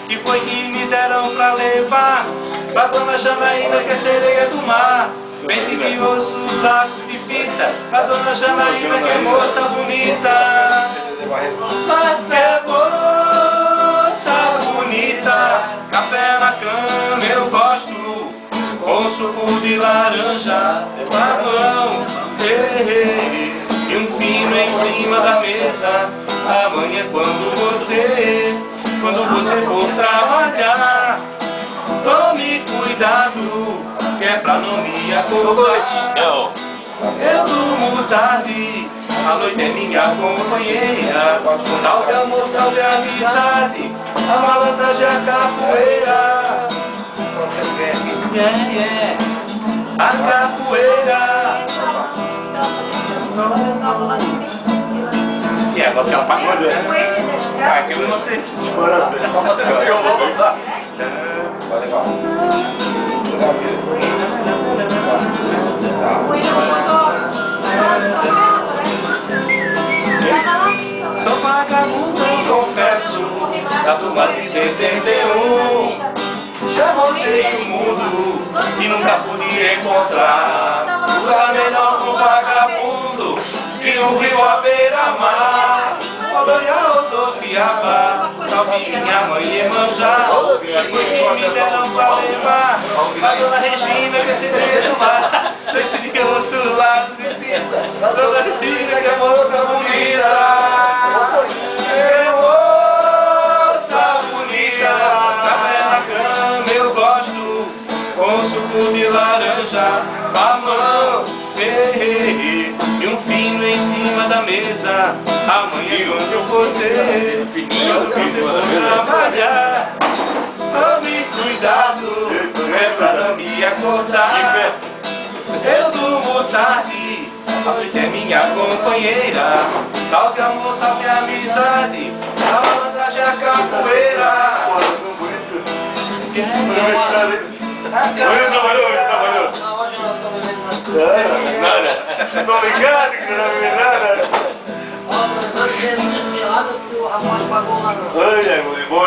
que foi que me deram pra levar pra dona Janaína, que é sereia do mar. Vende de osso, laços de fita pra dona Janaína, que é moça bonita. Mas é moça bonita, café na cama eu gosto, com suco de laranja, mamão, e um pino em cima da mesa. Amanhã quando você for trabalhar, tome cuidado, que é pra não me acordar. Eu durmo tarde, a noite é minha companheira. Salve amor, salve amizade, a malandragem, a capoeira. A capoeira. E agora tem uma pagode, né? Aquilo não sei se disparou. Sou vagabundo, confesso, da turma de 71. Já rodei o mundo e nunca pude encontrar lugar melhor pro vagabundo que o rio à beira-mar. Rodoiar ou Sofiaba, salve minha mãe Iemanjá, que foi que me deram pra levar a dona Regina, que é sereia do mar. Sempre que eu ouço do lado de cima, a dona Regina, que é moça bonita. É moça bonita, café na cama eu gosto, com suco de laranja, mamão, e um fino em cima da mesa. Amanhã quando eu for trabalhar, tome cuidado, é pra não me acordar. Eu durmo tarde, a noite é minha companheira. Salve amor, salve amizade, a malandragem, a capoeira. Trabalhou. Nada. Tô ligado que não é nada. Olha, muito bom.